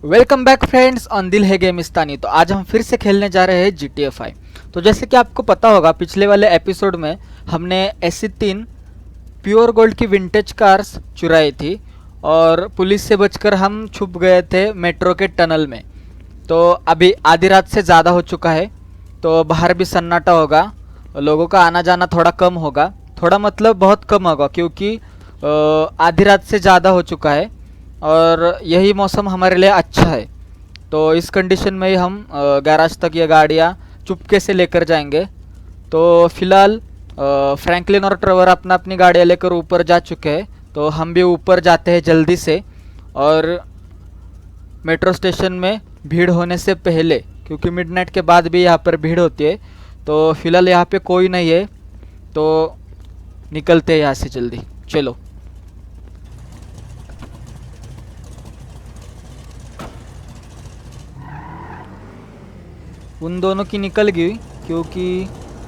Welcome back friends on दिल है गेमिस्तानी। तो आज हम फिर से खेलने जा रहे हैं GTA 5। तो जैसे कि आपको पता होगा, पिछले वाले एपिसोड में हमने ऐसी 3 प्योर गोल्ड की विंटेज कार्स चुराई थी और पुलिस से बचकर हम छुप गए थे मेट्रो के टनल में। तो अभी आधी रात से ज़्यादा हो चुका है, तो बाहर भी सन्नाटा होगा, लोगों का आना जाना थोड़ा कम होगा। थोड़ा मतलब बहुत कम होगा, क्योंकि आधी रात से ज़्यादा हो चुका है और यही मौसम हमारे लिए अच्छा है। तो इस कंडीशन में ही हम गैराज तक ये गाड़ियाँ चुपके से लेकर जाएंगे। तो फिलहाल फ्रैंकलिन और ट्रेवर अपना अपनी गाड़ियाँ लेकर ऊपर जा चुके हैं, तो हम भी ऊपर जाते हैं जल्दी से। और मेट्रो स्टेशन में भीड़ होने से पहले, क्योंकि मिडनाइट के बाद भी यहाँ पर भीड़ होती है, तो फिलहाल यहाँ पे कोई नहीं है, तो निकलते हैं यहाँ से जल्दी। चलो। उन दोनों की निकल गई, क्योंकि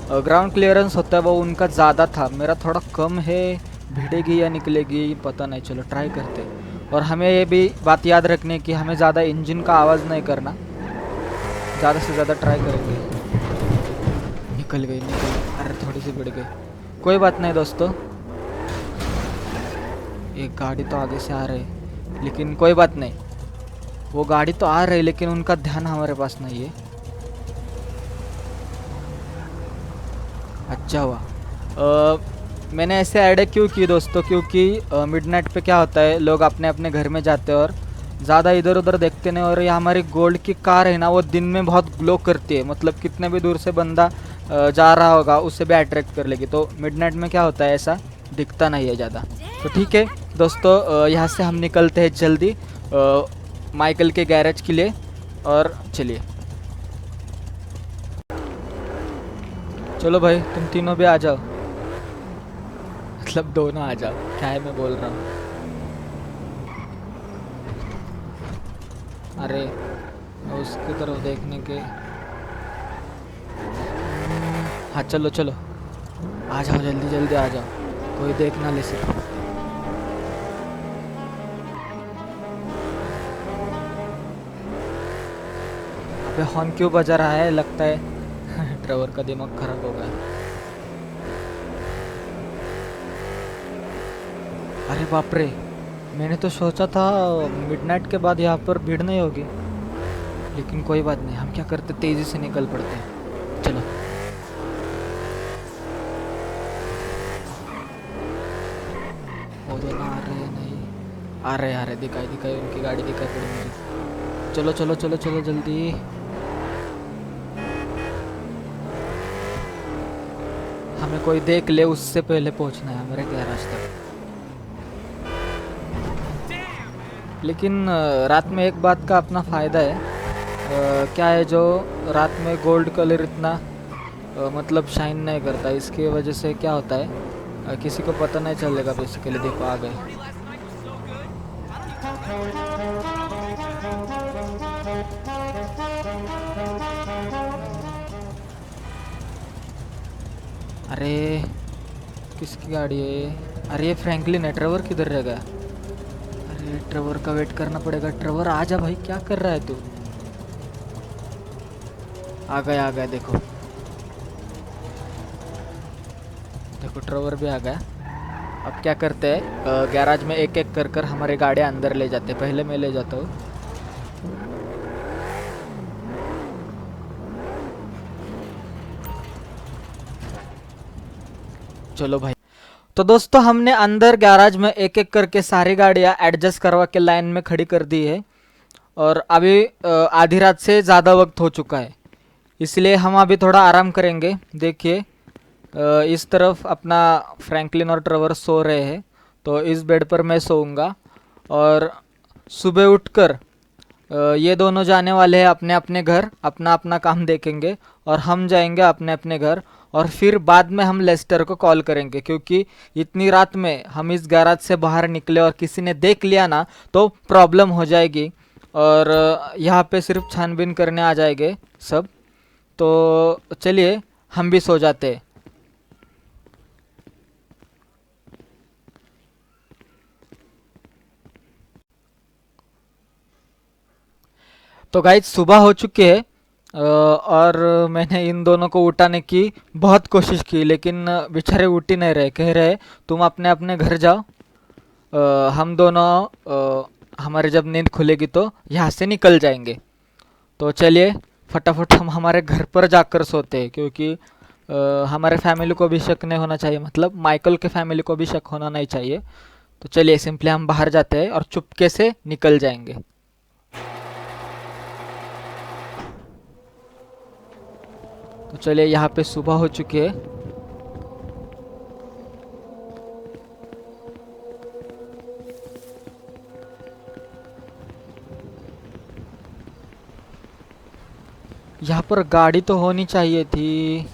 ग्राउंड क्लियरेंस होता है वो उनका ज़्यादा था, मेरा थोड़ा कम है। भिड़ेगी या निकलेगी पता नहीं, चलो ट्राई करते। और हमें ये भी बात याद रखनी है कि हमें ज़्यादा इंजन का आवाज़ नहीं करना, ज़्यादा से ज़्यादा ट्राई करेंगे। निकल गई, निकल गई। अरे थोड़ी सी भिड़ गई, कोई बात नहीं दोस्तों। एक गाड़ी तो आगे से आ रही, लेकिन कोई बात नहीं। वो गाड़ी तो आ रही, लेकिन उनका ध्यान हमारे पास नहीं है। अच्छा हुआ मैंने ऐसे आइडिया क्यों की दोस्तों, क्योंकि मिडनाइट पे क्या होता है, लोग अपने अपने घर में जाते हैं और ज़्यादा इधर उधर देखते नहीं। और ये हमारी गोल्ड की कार है ना, वो दिन में बहुत ग्लो करती है, मतलब कितने भी दूर से बंदा जा रहा होगा उससे भी अट्रैक्ट कर लेगी। तो मिडनाइट में क्या होता है, ऐसा दिखता नहीं है ज़्यादा। तो ठीक है दोस्तों, यहाँ से हम निकलते हैं जल्दी माइकल के गैरेज के लिए। और चलिए, चलो भाई तुम तीनों भी आ जाओ, मतलब दोनों आ जाओ, क्या है मैं बोल रहा हूँ। अरे उसकी तरफ देखने के। हाँ चलो चलो, आ जाओ जल्दी जल्दी आ जाओ, कोई देख ना ले सिर्फ। अबे हॉर्न क्यों बजा रहा है, लगता है ड्राइवर का दिमाग खराब हो गया। अरे बाप रे, मैंने तो सोचा था मिडनाइट के बाद यहाँ पर भीड़ नहीं होगी, लेकिन कोई बात नहीं। हम क्या करते, तेज़ी से निकल पड़ते हैं। चलो। वो दोनों आ रहे हैं, नहीं आ रहे, दिखाई दिखाई उनकी गाड़ी दिखाई पड़ी मुझे। चलो चलो चलो चलो जल्दी। हमें कोई देख ले उससे पहले पहुंचना है हमारे गैराज तक। लेकिन रात में एक बात का अपना फ़ायदा है। क्या है, जो रात में गोल्ड कलर इतना मतलब शाइन नहीं करता, इसकी वजह से क्या होता है, किसी को पता नहीं चलेगा बेसिकली। देखो आ गए। अरे किसकी गाड़ी है ये? अरे ये फ्रैंकलिन है, ट्रेवर किधर रह गया? अरे ट्रेवर का वेट करना पड़ेगा। ट्रेवर आ जा भाई, क्या कर रहा है तू? आ गया देखो, देखो ट्रेवर भी आ गया। अब क्या करते हैं, गैराज में एक एक कर कर हमारे गाड़ियाँ अंदर ले जाते हैं। पहले मैं ले जाता हूँ। चलो भाई। तो दोस्तों हमने अंदर गैराज में एक एक करके सारी गाड़ियाँ एडजस्ट करवा के लाइन में खड़ी कर दी है। और अभी आधी रात से ज़्यादा वक्त हो चुका है, इसलिए हम अभी थोड़ा आराम करेंगे। देखिए इस तरफ अपना फ्रैंकलिन और ट्रेवर सो रहे हैं, तो इस बेड पर मैं सोऊंगा। और सुबह उठकर ये दोनों जाने वाले हैं अपने अपने घर, अपना अपना काम देखेंगे। और हम जाएंगे अपने अपने घर, और फिर बाद में हम लेस्टर को कॉल करेंगे, क्योंकि इतनी रात में हम इस गैराज से बाहर निकले और किसी ने देख लिया ना, तो प्रॉब्लम हो जाएगी। और यहाँ पे सिर्फ छानबीन करने आ जाएंगे सब। तो चलिए हम भी सो जाते हैं। तो गाइज सुबह हो चुकी है और मैंने इन दोनों को उठाने की बहुत कोशिश की, लेकिन बेचारे उठ ही नहीं रहे। कह रहे तुम अपने अपने घर जाओ, हम दोनों हमारे जब नींद खुलेगी तो यहाँ से निकल जाएंगे। तो चलिए फटाफट हम हमारे घर पर जाकर सोते हैं, क्योंकि हमारे फैमिली को भी शक नहीं होना चाहिए, मतलब माइकल के फैमिली को भी शक होना नहीं चाहिए। तो चलिए सिंपली हम बाहर जाते हैं और चुपके से निकल जाएंगे। तो चलिए यहाँ पे सुबह हो चुकी है। यहाँ पर गाड़ी तो होनी चाहिए थी।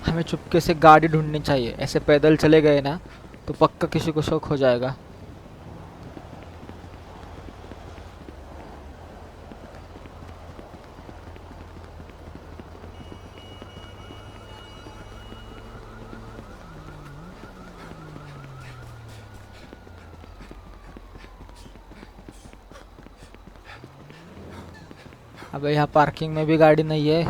हमें चुपके से गाड़ी ढूंढनी चाहिए। ऐसे पैदल चले गए ना तो पक्का किसी को शक हो जाएगा। अबे यहाँ पार्किंग में भी गाड़ी नहीं है।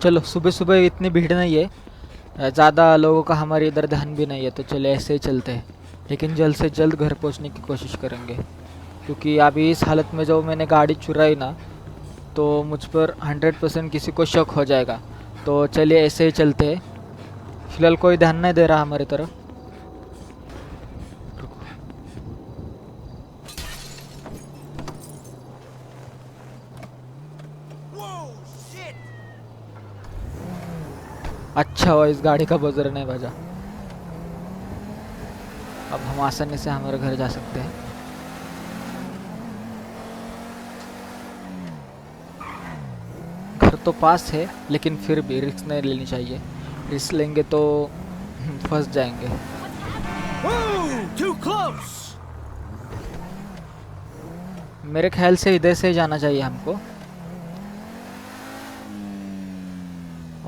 चलो सुबह सुबह इतनी भीड़ नहीं है, ज़्यादा लोगों का हमारे इधर ध्यान भी नहीं है, तो चले ऐसे ही चलते हैं। लेकिन जल्द से जल्द घर पहुंचने की कोशिश करेंगे, क्योंकि अभी इस हालत में जो मैंने गाड़ी चुराई ना, तो मुझ पर 100% किसी को शक हो जाएगा। तो चलिए ऐसे ही चलते हैं। फिलहाल कोई ध्यान नहीं दे रहा हमारी तरफ। अच्छा हुआ इस गाड़ी का बजर नहीं बजा। अब हम आसानी से हमारे घर जा सकते हैं। घर तो पास है, लेकिन फिर भी रिस्क नहीं लेनी चाहिए। रिस्क लेंगे तो फंस जाएंगे। मेरे ख्याल से इधर से जाना चाहिए हमको।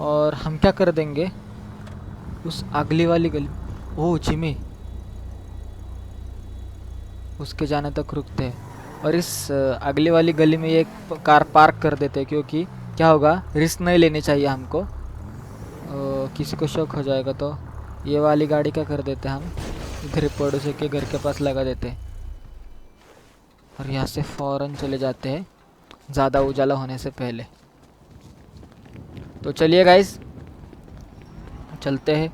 और हम क्या कर देंगे, उस अगली वाली गली, ओह जिमी, उसके जाने तक रुकते हैं और इस अगली वाली गली में एक कार पार्क कर देते हैं, क्योंकि क्या होगा, रिस्क नहीं लेनी चाहिए हमको। किसी को शक हो जाएगा तो ये वाली गाड़ी क्या कर देते हैं, हम इधर पड़ोसी के घर के पास लगा देते हैं और यहाँ से फ़ौरन चले जाते हैं ज़्यादा उजाला होने से पहले। तो चलिए गाइस चलते हैं।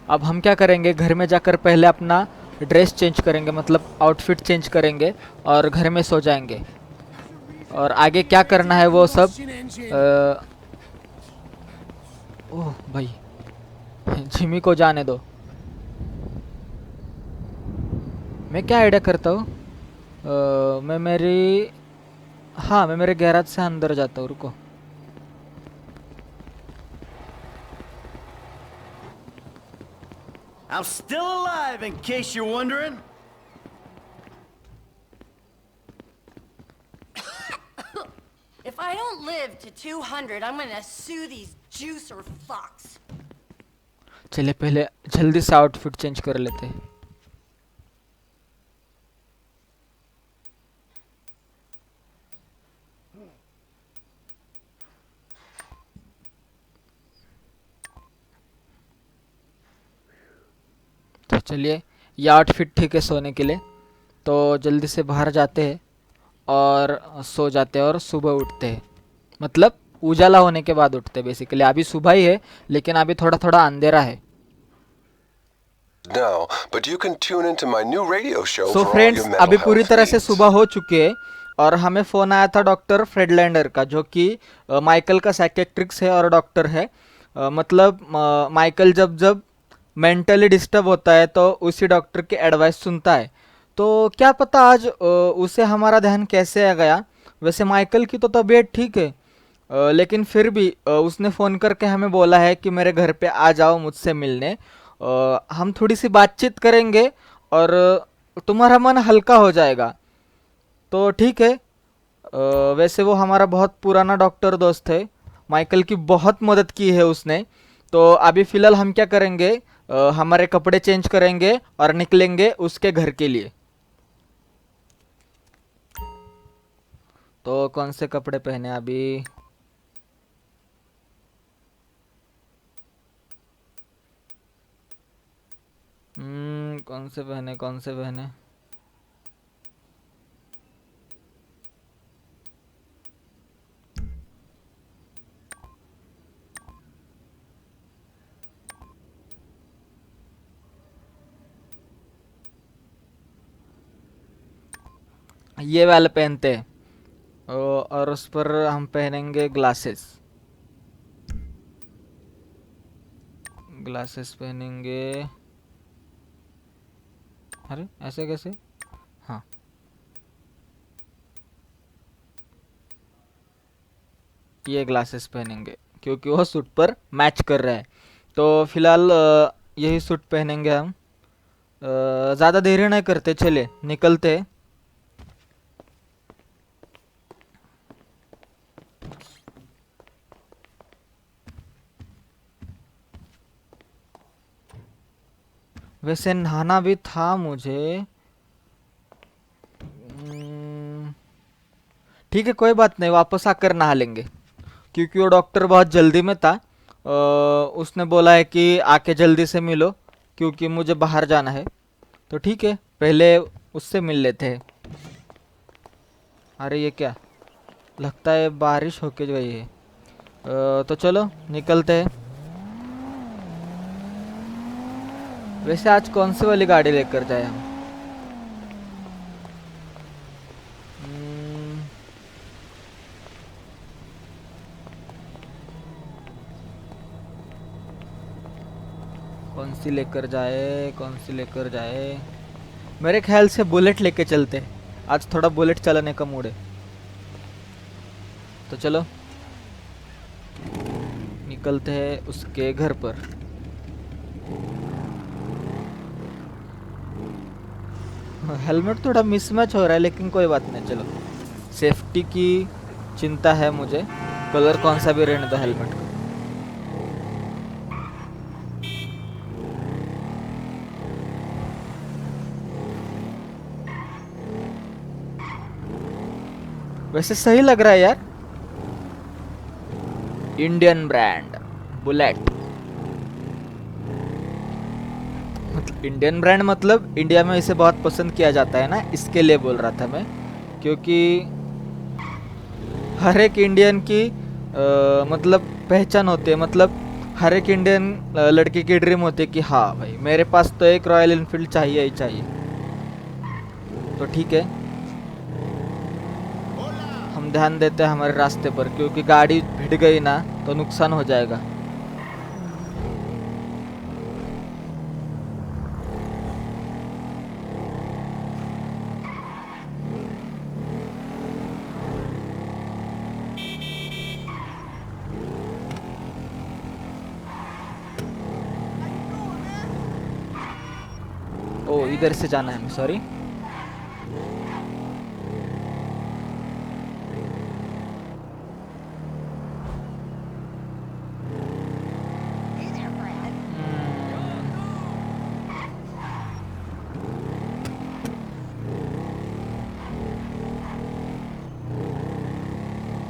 अब हम क्या करेंगे, घर में जाकर पहले अपना ड्रेस चेंज करेंगे, मतलब आउटफिट चेंज करेंगे और घर में सो जाएंगे। और आगे क्या करना है वो सब ओह भाई, जिमी को जाने दो। मैं क्या आइडिया करता हूँ, मैं मेरे गैराज से अंदर जाता हूँ। रुको, I'm still alive, in case you're wondering. If I don't live to 200, I'm gonna sue these juicer fucks. चलिए पहले जल्दी से आउटफिट चेंज कर लेते हैं। तो चलिए ये आउटफिट ठीक है सोने के लिए। तो जल्दी से बाहर जाते हैं और सो जाते हैं और सुबह उठते हैं, मतलब उजाला होने के बाद उठते हैं। बेसिकली अभी सुबह ही है, लेकिन अभी थोड़ा थोड़ा अंधेरा है। सो फ्रेंड्स, अभी पूरी तरह से सुबह हो चुकी है और हमें फ़ोन आया था डॉक्टर फ्रेडलैंडर का, जो कि माइकल का साइकेट्रिक्स है और डॉक्टर है। मतलब माइकल जब जब मेंटली डिस्टर्ब होता है तो उसी डॉक्टर की एडवाइस सुनता है। तो क्या पता आज उसे हमारा ध्यान कैसे आ गया। वैसे माइकल की तो तबीयत ठीक है, लेकिन फिर भी उसने फ़ोन करके हमें बोला है कि मेरे घर पे आ जाओ मुझसे मिलने। हम थोड़ी सी बातचीत करेंगे और तुम्हारा मन हल्का हो जाएगा। तो ठीक है। वैसे वो हमारा बहुत पुराना डॉक्टर दोस्त है, माइकल की बहुत मदद की है उसने। तो अभी फ़िलहाल हम क्या करेंगे, हमारे कपड़े चेंज करेंगे और निकलेंगे उसके घर के लिए। तो कौन से कपड़े पहने अभी? कौन से पहने, कौन से पहने? ये वाले पहनते हैं। और उस पर हम पहनेंगे ग्लासेस। ग्लासेस पहनेंगे। अरे ऐसे कैसे? हाँ, ये ग्लासेस पहनेंगे क्योंकि वो सूट पर मैच कर रहा है। तो फिलहाल यही सूट पहनेंगे हम। ज़्यादा देरी नहीं करते, चले निकलते हैं। वैसे नहाना भी था मुझे। हम्म, ठीक है, कोई बात नहीं, वापस आकर नहा लेंगे क्योंकि वो डॉक्टर बहुत जल्दी में था। उसने बोला है कि आके जल्दी से मिलो क्योंकि मुझे बाहर जाना है। तो ठीक है, पहले उससे मिल लेते हैं। अरे ये क्या, लगता है बारिश होके गई है। तो चलो निकलते हैं। वैसे आज कौन सी वाली गाड़ी लेकर जाए हम? हम्म, कौन सी लेकर जाए, कौन सी लेकर जाए? मेरे ख्याल से बुलेट लेके चलते हैं, आज थोड़ा बुलेट चलाने का मूड है। तो चलो निकलते हैं उसके घर पर। हेलमेट थोड़ा मिसमैच हो रहा है लेकिन कोई बात नहीं, चलो सेफ्टी की चिंता है मुझे। कलर कौन सा भी रहने दो हेलमेट का। वैसे सही लग रहा है यार, इंडियन ब्रांड बुलेट। मतलब इंडियन ब्रांड मतलब इंडिया में इसे बहुत पसंद किया जाता है ना, इसके लिए बोल रहा था मैं। क्योंकि हर एक इंडियन की मतलब पहचान होती है, मतलब हर एक इंडियन लड़की की ड्रीम होती है कि हाँ भाई मेरे पास तो एक रॉयल इनफील्ड चाहिए ही चाहिए। तो ठीक है, हम ध्यान देते हैं हमारे रास्ते पर क्योंकि गाड़ी भिड़ गई ना तो नुकसान हो जाएगा। ओ इधर से जाना है, सॉरी।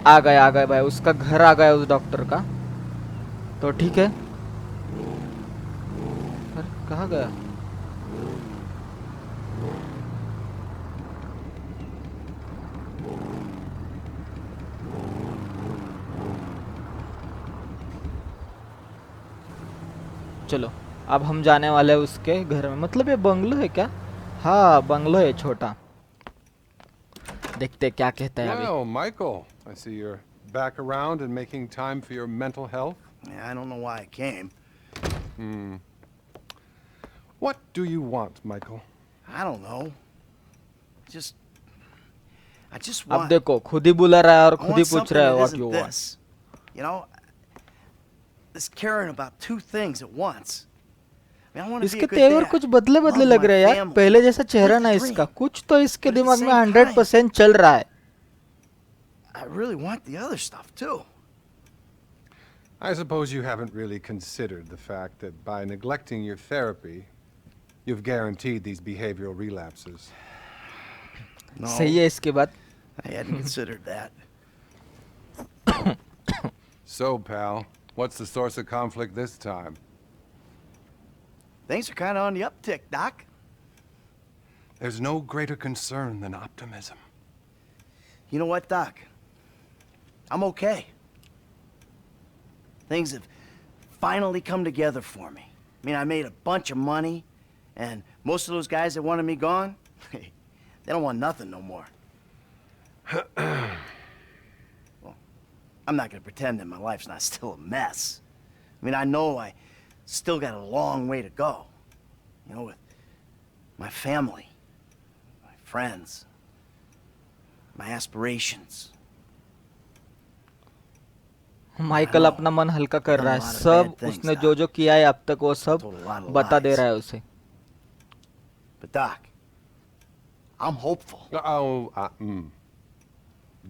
आ गए भाई, उसका घर आ गया उस डॉक्टर का। तो ठीक है। अरे कहाँ गया? चलो अब हम जाने वाले हैं उसके घर में। मतलब ये बंगलो है क्या? हाँ बंगलो है छोटा। देखते क्या कहता है अभी। Well, Michael, I see you're back around and making time for your mental health. Yeah, I don't know why I came. What do you want, Michael? I don't know. Just, I just अब want. देखो खुद ही बुला रहा है और I खुद ही want पूछ something रहा है that what isn't you want. this. You know, this caring about two things at once. I want to be इसके a good तेवर dad. कुछ बदले बदले Love लग my रहे हैं यार, family. पहले जैसा चेहरा Live ना the इसका, dream. कुछ तो इसके But at the दिमाग में same 100% चल रहा है. I really want the other stuff too. I suppose you haven't really considered the fact that by neglecting your therapy, you've guaranteed these behavioral relapses. No, सही है इसके बाद. I hadn't considered that. So, pal, what's the source of conflict this time? Things are kind of on the uptick, Doc. There's no greater concern than optimism. You know what, Doc? I'm okay. Things have finally come together for me. I mean, I made a bunch of money, and most of those guys that wanted me gone, they don't want nothing no more. Well, I'm not gonna pretend that my life's not still a mess. I mean, I know I still got a long way to go. You know, with my family, my friends, my aspirations. Michael अपना मन हल्का कर रहा है, सब उसने जो जो किया है अब तक वो सब बता दे रहा है उसे. But Doc, I'm hopeful.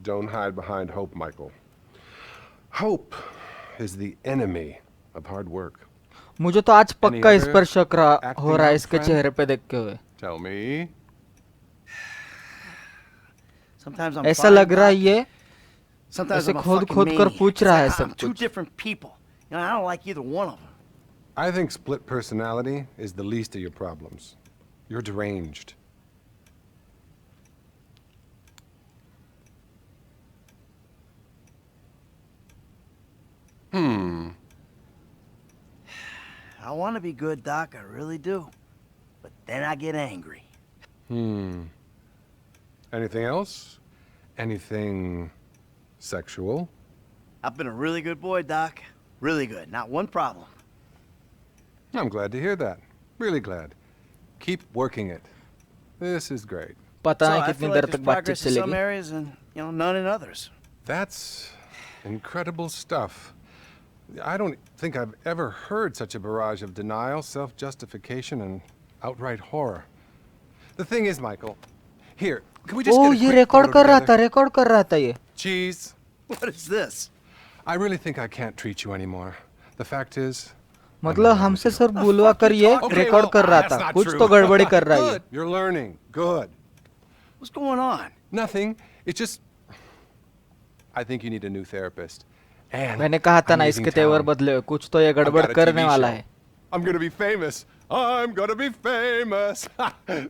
Don't hide behind hope, Michael. Hope is the enemy of hard work. मुझे तो आज पक्का इस पर शक हो रहा है इसके friend? चेहरे पे देख के हुए. Tell me. Sometimes I'm ऐसा fine, लग रहा है Doc. ये Sometimes ऐसे I'm a खोद fucking खोद कर maniac. पूछ It's रहा है like सब I'm two कुछ. different people. You know, I don't like either one of them. I think split personality is the least of your problems. You're deranged. I want to be good, Doc. I really do. But then I get angry. Anything else? Anything sexual? I've been a really good boy, Doc. Really good. Not one problem. I'm glad to hear that. Really glad. Keep working it. This is great. पता So नहीं I कितनी feel देर like तक there's बातचीत progress in some चलेगी. areas and, none in others. That's incredible stuff. I don't think I've ever heard such a barrage of denial, self-justification, and outright horror. The thing is, Michael, here, can we just oh get a ये quick record photo कर रहा था, together? Record कर रहा था ये. Cheese. What is this? I really think I can't treat you anymore. The fact is, मतलब हमसे सर बुलवा कर ये Okay, रिकॉर्ड well, कर रहा that's था. not कुछ true. तो गड़बड़ी कर रहा है ये. Good. You're learning. Good. What's going on? Nothing. It's just, I think you need a new therapist. And मैंने कहा था I'm ना leaving इसके तेवर town. बदले हुए, कुछ तो ये I've गड़बड़ got a करने TV वाला show. है. I'm gonna be famous. I'm gonna be famous.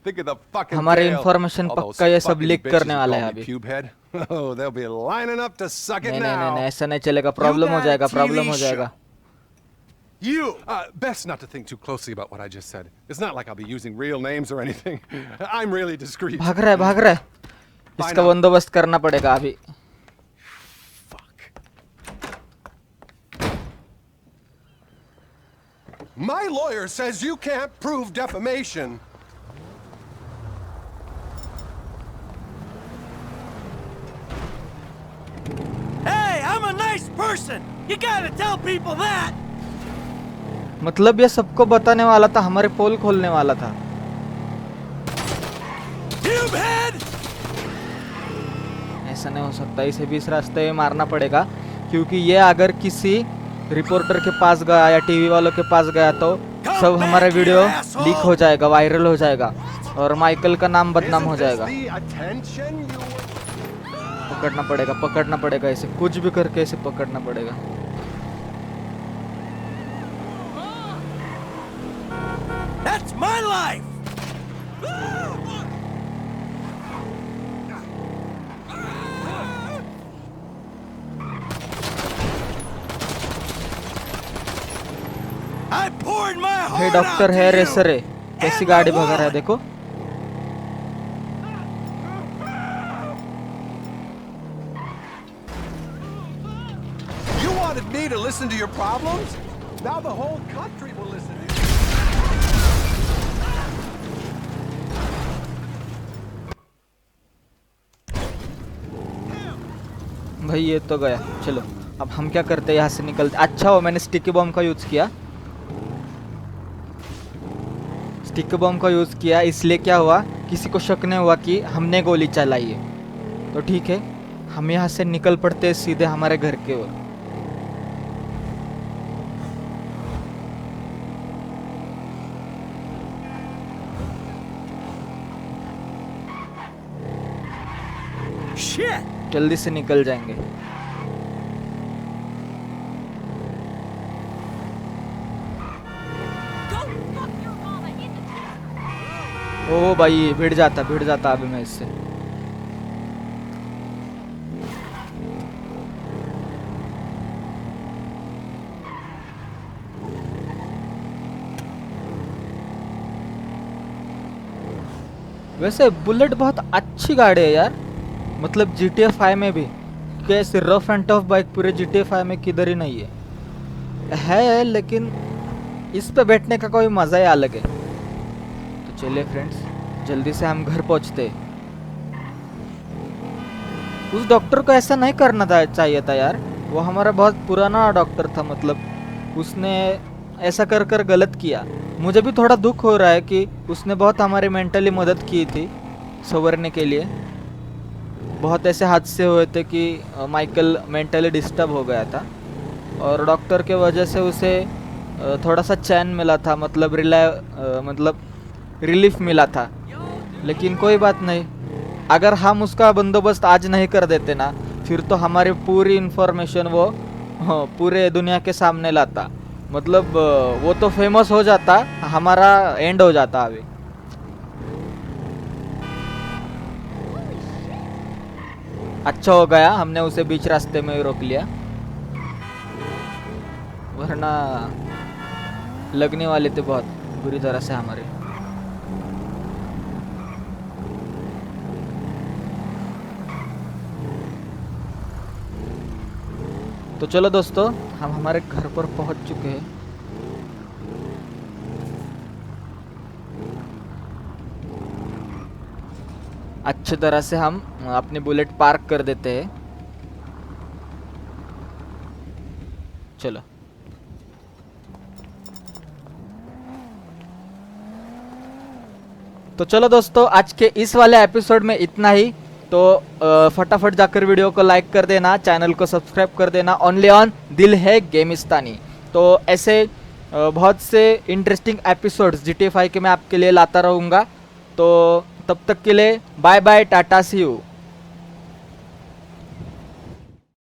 Think of the fucking हमारे tale. information All those पक्का ये सब fucking leak bitches करने who वाला call है me अभी. Pubehead. Oh, they'll be lining up to suck it नहीं नहीं now. नहीं ऐसा नहीं चलेगा. प्रॉब्लम हो got a जाएगा, TV प्रॉब्लम हो show. जाएगा. You! Best not to think too closely about what I just said. It's not like I'll be using real names or anything. I'm really discreet. भाग रहा है, भाग रहा है. इसका now. बंदोबस्त करना पड़ेगा अभी. Fuck. My lawyer says you can't prove defamation. Hey, I'm a nice person! You gotta tell people that! मतलब ये सबको बताने वाला था, हमारे पोल खोलने वाला था. Pubehead! ऐसा नहीं हो सकता, इसे भी इस रास्ते में मारना पड़ेगा क्योंकि ये अगर किसी रिपोर्टर के पास गया या टीवी वालों के पास गया तो सब हमारा वीडियो लीक हो जाएगा, वायरल हो जाएगा और माइकल का नाम बदनाम हो जाएगा. पकड़ना पड़ेगा इसे, कुछ भी करके इसे पकड़ना पड़ेगा. That's my life! I poured my hey heart doctor out है, to you. रेसर है, कैसी गाड़ी भगा रहा है देखो. You wanted me to listen to your problems? Now the whole country will listen to you. भाई ये तो गया. चलो अब हम क्या करते हैं, यहाँ से निकलते. अच्छा हो मैंने स्टिकी बॉम्ब का यूज किया. स्टिक बम का यूज़ किया, इसलिए क्या हुआ, किसी को शक नहीं हुआ कि हमने गोली चलाई है। तो ठीक है, हम यहाँ से निकल पड़ते हैं सीधे हमारे घर की ओर। Shit! जल्दी से निकल जाएंगे। ओ भाई, भिड़ जाता अभी मैं इससे। वैसे बुलेट बहुत अच्छी गाड़ी है यार, मतलब GTA 5 में भी कैसे रफ एंड टफ बाइक पूरे GTA 5 में किधर ही नहीं है लेकिन इस पे बैठने का कोई मज़ा ही अलग है। तो चलिए फ्रेंड्स, जल्दी से हम घर पहुंचते। उस डॉक्टर को ऐसा नहीं करना था, चाहिए था यार, वो हमारा बहुत पुराना डॉक्टर था, मतलब उसने ऐसा कर कर गलत किया। मुझे भी थोड़ा दुख हो रहा है कि उसने बहुत हमारी मेंटली मदद की थी संवरने के लिए। बहुत ऐसे हादसे हुए थे कि माइकल मेंटली डिस्टर्ब हो गया था और डॉक्टर के वजह से उसे थोड़ा सा चैन मिला था, मतलब रिलीफ मिला था। लेकिन कोई बात नहीं, अगर हम उसका बंदोबस्त आज नहीं कर देते ना, फिर तो हमारी पूरी इन्फॉर्मेशन वो पूरे दुनिया के सामने लाता, मतलब वो तो फेमस हो जाता, हमारा एंड हो जाता अभी। अच्छा हो गया हमने उसे बीच रास्ते में ही रोक लिया, वरना लगने वाले थे बहुत बुरी तरह से हमारे। तो चलो दोस्तों, हम हमारे घर पर पहुंच चुके हैं। अच्छी तरह से हम अपनी बुलेट पार्क कर देते हैं। चलो, तो चलो दोस्तों, आज के इस वाले एपिसोड में इतना ही। तो फटाफट जाकर वीडियो को लाइक कर देना, चैनल को सब्सक्राइब कर देना। ओनली ऑन दिल है गेमिस्तानी। तो ऐसे बहुत से इंटरेस्टिंग एपिसोड्स GTA 5 के मैं आपके लिए लाता रहूँगा। तो तब तक के लिए bye bye, tata, see you.